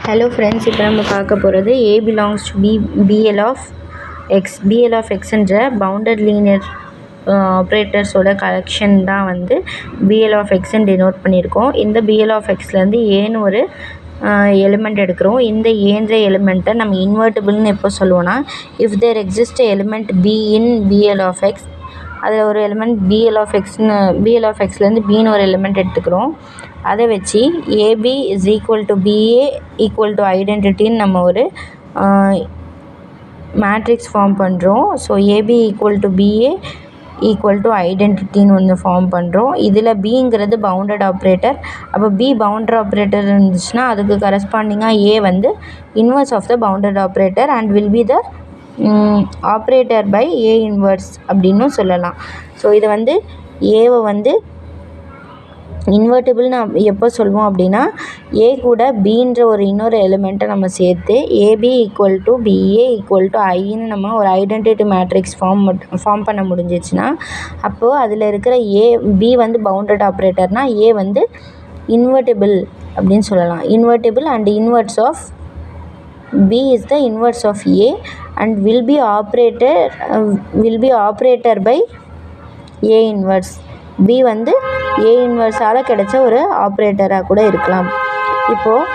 Hello friends, இப்போ நம்ம பார்க்க போகிறது A belongs to B, BL of X. BL of Xன்ற பவுண்டட் லீனியர் ஆப்ரேட்டர்ஸோட கலெக்ஷன் தான் வந்து BL of Xன்னு டினோட் பண்ணியிருக்கோம். இந்த BL of Xலேருந்து ஏன்னு ஒரு எலிமெண்ட் எடுக்கிறோம். இந்த ஏன்ற எலிமெண்ட்டை நம்ம இன்வெர்ட்டிபிள்னு எப்போ சொல்லுவோன்னா, if there exist element B in BL of X, அதில் ஒரு எலிமெண்ட் BL of Xலேருந்து பின்னு ஒரு எலிமெண்ட் எடுத்துக்கிறோம். அதை வச்சு AB is equal to BA equal to ஐடென்டிட்டின்னு நம்ம ஒரு மேட்ரிக்ஸ் ஃபார்ம் பண்ணுறோம். So AB equal to BA equal to ஐடென்டிட்டின்னு ஒன்று ஃபார்ம் பண்ணுறோம். இதில் பிங்கிறது பவுண்டட் ஆப்ரேட்டர். அப்போ பி பவுண்டட் ஆப்ரேட்டர் இருந்துச்சுன்னா அதுக்கு கரஸ்பாண்டிங்காக ஏ வந்து inverse of the bounded operator and will be the operator by A inverse அப்படின்னு சொல்லலாம். ஸோ இதை வந்து ஏவை வந்து இன்வெர்ட்டிபிள்னு எப்போ சொல்லுவோம் அப்படின்னா, ஏ கூட பின்ற ஒரு இன்னொரு எலிமெண்ட்டை நம்ம சேர்த்து AB equal to BA equal to ஐன்னு நம்ம ஒரு ஐடென்டிட்டி மேட்ரிக்ஸ் ஃபார்ம் பண்ண முடிஞ்சிச்சுன்னா, அப்போது அதில் இருக்கிற பி வந்து பவுண்டட் ஆப்ரேட்டர்னால் ஏ வந்து இன்வெர்ட்டிபிள் அப்படின்னு சொல்லலாம். Invertible and inverse of B is the inverse of A and will be operator by A inverse. B வந்து A inverseஆல் கிடைச்ச ஒரு ஆப்ரேட்டராக கூட இருக்கலாம். இப்போது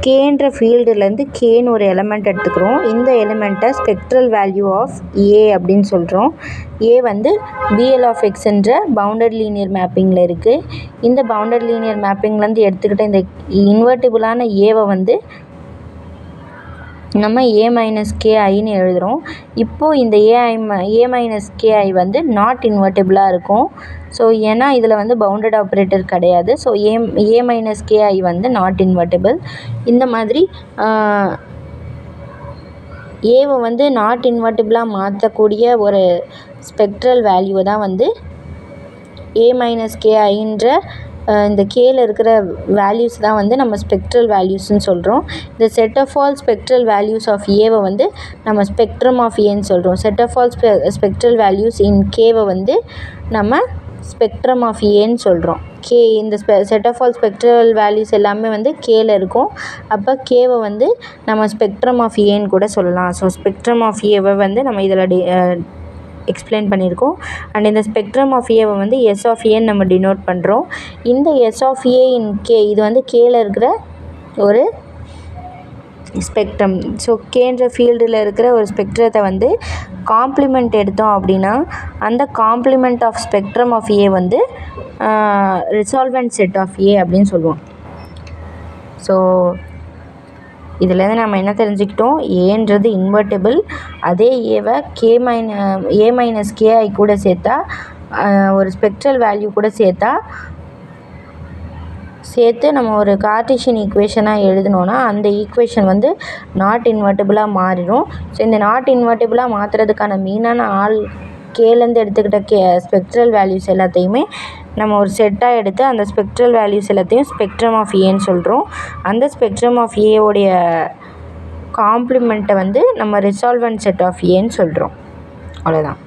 கேன்ற ஃபீல்டுலேருந்து கேன்னு ஒரு எலிமெண்ட் எடுத்துக்கிறோம். இந்த எலிமெண்ட்டை ஸ்பெக்ட்ரல் வேல்யூ ஆஃப் ஏ அப்படின்னு சொல்கிறோம். ஏ வந்து BL of Xன்ற பவுண்டட் லீனியர் மேப்பிங்கில் இருக்குது. இந்த பவுண்டட் லீனியர் மேப்பிங்லேருந்து எடுத்துக்கிட்ட இந்த இன்வெர்ட்டிபிளான ஏவை வந்து நம்ம A-KIன்னு எழுதுகிறோம். இப்போது இந்த A-KI வந்து நாட் இன்வெர்ட்டிபிளாக இருக்கும். ஸோ ஏன்னா இதில் வந்து பவுண்டட் ஆப்ரேட்டர் கிடையாது. ஸோ A-KI வந்து நாட் இன்வெர்ட்டிபிள். இந்த மாதிரி ஏவை வந்து நாட் இன்வெர்ட்டிபிளாக மாற்றக்கூடிய ஒரு ஸ்பெக்ட்ரல் வேல்யூவை தான் வந்து A-KIன்ற இந்த கேல இருக்கிற வேல்யூஸ் தான் வந்து நம்ம ஸ்பெக்ட்ரல் வேல்யூஸ்ன்னு சொல்கிறோம். இந்த set of all spectral values of ஏவை வந்து நம்ம ஸ்பெக்ட்ரம் ஆஃப் ஏன்னு சொல்கிறோம். Set of all spectral values in கேவை வந்து நம்ம ஸ்பெக்ட்ரம் ஆஃப் ஏன்னு சொல்கிறோம். கே இந்த set of all spectral values எல்லாமே வந்து கேல இருக்கும். அப்போ கேவை வந்து நம்ம ஸ்பெக்ட்ரம் ஆஃப் ஏன்னு கூட சொல்லலாம். ஸோ ஸ்பெக்ட்ரம் ஆஃப் ஏவை வந்து நம்ம இதில் எக்ஸ்பிளைன் பண்ணியிருக்கோம். அண்ட் இந்த ஸ்பெக்ட்ரம் ஆஃப் ஏவை வந்து எஸ் ஆஃப் ஏன்னு நம்ம டினோட் பண்ணுறோம். இந்த S of A in K இது வந்து கேல இருக்கிற ஒரு ஸ்பெக்ட்ரம். ஸோ கேன்ற ஃபீல்டில் இருக்கிற ஒரு ஸ்பெக்ட்ரத்தை வந்து காம்ப்ளிமெண்ட் எடுத்தோம் அப்படின்னா அந்த காம்ப்ளிமெண்ட் ஆஃப் ஸ்பெக்ட்ரம் ஆஃப் ஏ வந்து ரிசால்வெண்ட் செட் ஆஃப் ஏ அப்படின்னு சொல்லுவோம். ஸோ இதுலேருந்து நம்ம என்ன தெரிஞ்சுக்கிட்டோம், ஏன்றது இன்வெர்ட்டிபிள். அதே ஏவை A-KI கூட சேர்த்தா ஒரு ஸ்பெக்ட்ரல் வேல்யூ கூட சேர்த்து நம்ம ஒரு கார்ட்டீசியன் ஈக்குவேஷனாக எழுதினோன்னா அந்த ஈக்குவேஷன் வந்து நாட் இன்வெர்ட்டிபிளாக மாறிடும். ஸோ இந்த நாட் இன்வெர்ட்டிபிளாக மாற்றுறதுக்கான மெயினான கேலேருந்து எடுத்துக்கிட்ட ஸ்பெக்ட்ரல் வேல்யூஸ் எல்லாத்தையுமே நம்ம ஒரு செட்டாக எடுத்து அந்த ஸ்பெக்ட்ரல் வேல்யூஸ் எல்லாத்தையும் ஸ்பெக்ட்ரம் ஆஃப் ஏன்னு சொல்கிறோம். அந்த ஸ்பெக்ட்ரம் ஆஃப் ஏவோடைய காம்ப்ளிமெண்ட்டை வந்து நம்ம ரிசால்வெண்ட் செட் ஆஃப் ஏன்னு சொல்கிறோம். அவ்வளோதான்.